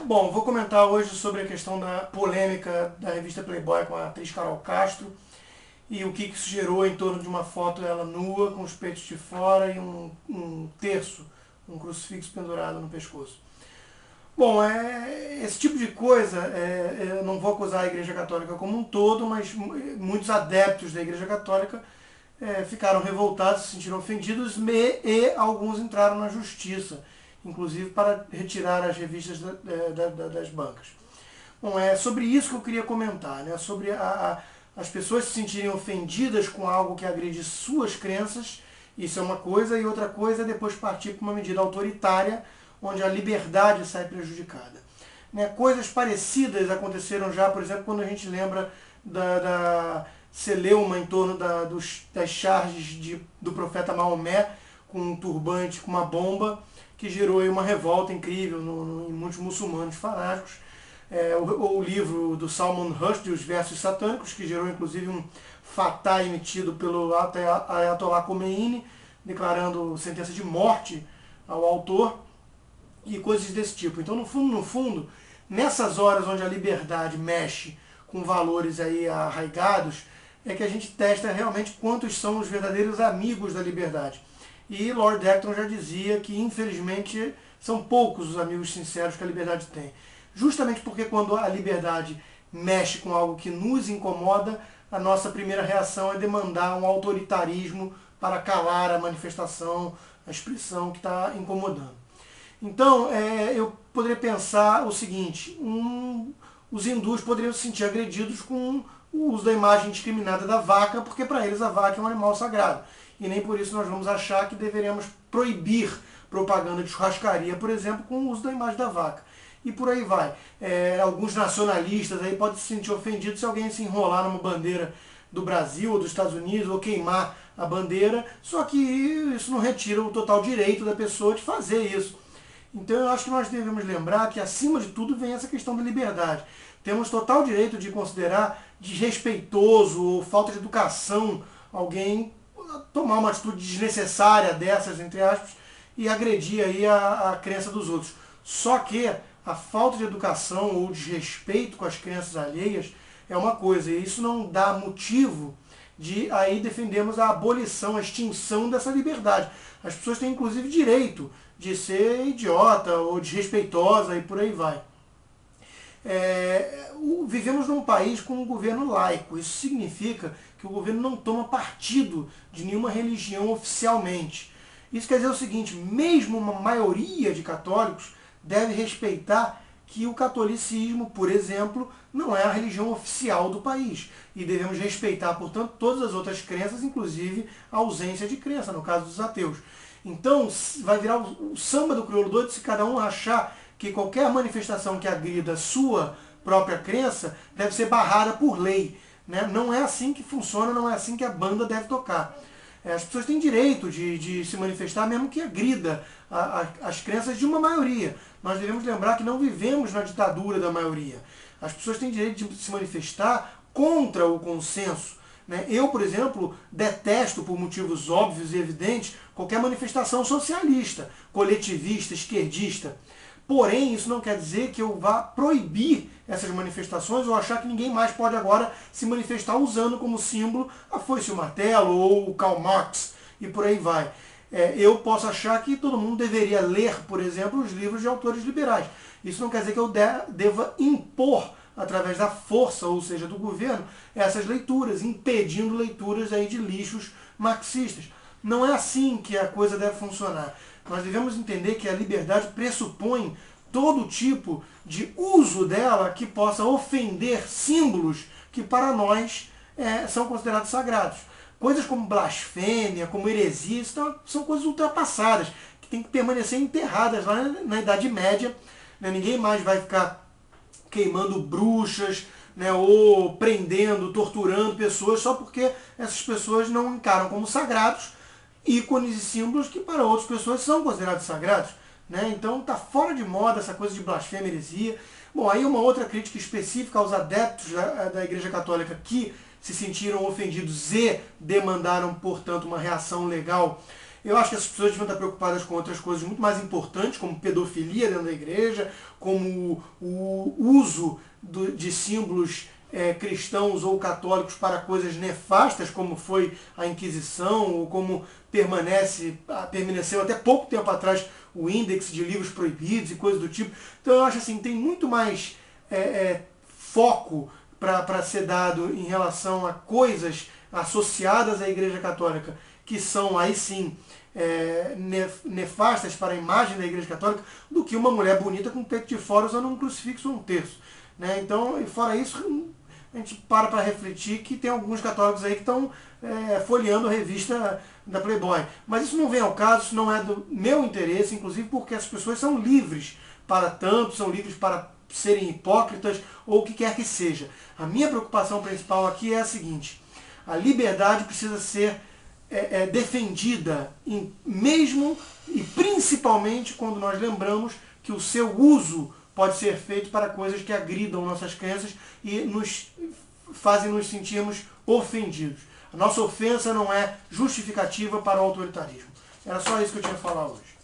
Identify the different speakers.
Speaker 1: Bom, vou comentar hoje sobre a questão da polêmica da revista Playboy com a atriz Carol Castro e o que isso gerou em torno de uma foto dela nua, com os peitos de fora e um terço, um crucifixo pendurado no pescoço. Bom, esse tipo de coisa, eu não vou acusar a Igreja Católica como um todo, mas muitos adeptos da Igreja Católica ficaram revoltados, se sentiram ofendidos e alguns entraram na justiça, inclusive para retirar as revistas das bancas. Bom, é sobre isso que eu queria comentar, né? Sobre as pessoas se sentirem ofendidas com algo que agride suas crenças, isso é uma coisa, e outra coisa é depois partir para uma medida autoritária, onde a liberdade sai prejudicada. Né? Coisas parecidas aconteceram já, por exemplo, quando a gente lembra da celeuma em torno das charges do profeta Maomé, com um turbante, com uma bomba, que gerou aí uma revolta incrível em muitos muçulmanos fanáticos. O livro do Salman Rushdie, Os Versos Satânicos, que gerou inclusive um fatá emitido pelo Ayatollah Khomeini, declarando sentença de morte ao autor, e coisas desse tipo. Então, no fundo, nessas horas onde a liberdade mexe com valores aí arraigados, é que a gente testa realmente quantos são os verdadeiros amigos da liberdade. E Lord Acton já dizia que, infelizmente, são poucos os amigos sinceros que a liberdade tem. Justamente porque quando a liberdade mexe com algo que nos incomoda, a nossa primeira reação é demandar um autoritarismo para calar a manifestação, a expressão que está incomodando. Então, eu poderia pensar o seguinte, os hindus poderiam se sentir agredidos com o uso da imagem discriminada da vaca, porque para eles a vaca é um animal sagrado. E nem por isso nós vamos achar que deveremos proibir propaganda de churrascaria, por exemplo, com o uso da imagem da vaca. E por aí vai. Alguns nacionalistas aí podem se sentir ofendidos se alguém se enrolar numa bandeira do Brasil ou dos Estados Unidos ou queimar a bandeira, só que isso não retira o total direito da pessoa de fazer isso. Então eu acho que nós devemos lembrar que acima de tudo vem essa questão da liberdade. Temos total direito de considerar desrespeitoso ou falta de educação alguém tomar uma atitude desnecessária dessas, entre aspas, e agredir aí a crença dos outros. Só que a falta de educação ou desrespeito com as crenças alheias é uma coisa, e isso não dá motivo de aí defendermos a abolição, a extinção dessa liberdade. As pessoas têm inclusive direito de ser idiota ou desrespeitosa e por aí vai. Vivemos num país com um governo laico. Isso significa que o governo não toma partido de nenhuma religião oficialmente. Isso quer dizer o seguinte, mesmo uma maioria de católicos deve respeitar que o catolicismo, por exemplo, não é a religião oficial do país. E devemos respeitar, portanto, todas as outras crenças, inclusive a ausência de crença, no caso dos ateus. Então, vai virar o samba do crioulo doido se cada um achar que qualquer manifestação que agrida a sua própria crença deve ser barrada por lei. Né? Não é assim que funciona, não é assim que a banda deve tocar. As pessoas têm direito de se manifestar, mesmo que agrida as crenças de uma maioria. Nós devemos lembrar que não vivemos na ditadura da maioria. As pessoas têm direito de se manifestar contra o consenso. Eu, por exemplo, detesto, por motivos óbvios e evidentes, qualquer manifestação socialista, coletivista, esquerdista. Porém, isso não quer dizer que eu vá proibir essas manifestações ou achar que ninguém mais pode agora se manifestar usando como símbolo a foice e o martelo ou o Karl Marx e por aí vai. Eu posso achar que todo mundo deveria ler, por exemplo, os livros de autores liberais. Isso não quer dizer que eu deva impor através da força, ou seja, do governo, essas leituras, impedindo leituras aí de lixos marxistas. Não é assim que a coisa deve funcionar. Nós devemos entender que a liberdade pressupõe todo tipo de uso dela que possa ofender símbolos que para nós são considerados sagrados. Coisas como blasfêmia, como heresia, são coisas ultrapassadas, que têm que permanecer enterradas lá na Idade Média. Ninguém mais vai ficar queimando bruxas, ou prendendo, torturando pessoas só porque essas pessoas não encaram como sagrados ícones e símbolos que para outras pessoas são considerados sagrados. Então está fora de moda essa coisa de blasfêmia e heresia. Bom, aí uma outra crítica específica aos adeptos da Igreja Católica que se sentiram ofendidos e demandaram, portanto, uma reação legal, Eu acho que essas pessoas deviam estar preocupadas com outras coisas muito mais importantes, como pedofilia dentro da igreja, como o uso de símbolos cristãos ou católicos para coisas nefastas, como foi a Inquisição, ou como permaneceu até pouco tempo atrás o índex de livros proibidos e coisas do tipo. Então eu acho assim, tem muito mais foco para ser dado em relação a coisas associadas à Igreja Católica, que são aí sim nefastas para a imagem da Igreja Católica, do que uma mulher bonita com o peito de fora usando um crucifixo ou um terço. Né? Então, fora isso, a gente para refletir que tem alguns católicos aí que estão folheando a revista da Playboy. Mas isso não vem ao caso, isso não é do meu interesse, inclusive porque as pessoas são livres para tanto, são livres para serem hipócritas ou o que quer que seja. A minha preocupação principal aqui é a seguinte: a liberdade precisa ser defendida, mesmo e principalmente quando nós lembramos que o seu uso pode ser feito para coisas que agridam nossas crenças e fazem nos sentirmos ofendidos. A nossa ofensa não é justificativa para o autoritarismo. Era só isso que eu tinha a falar hoje.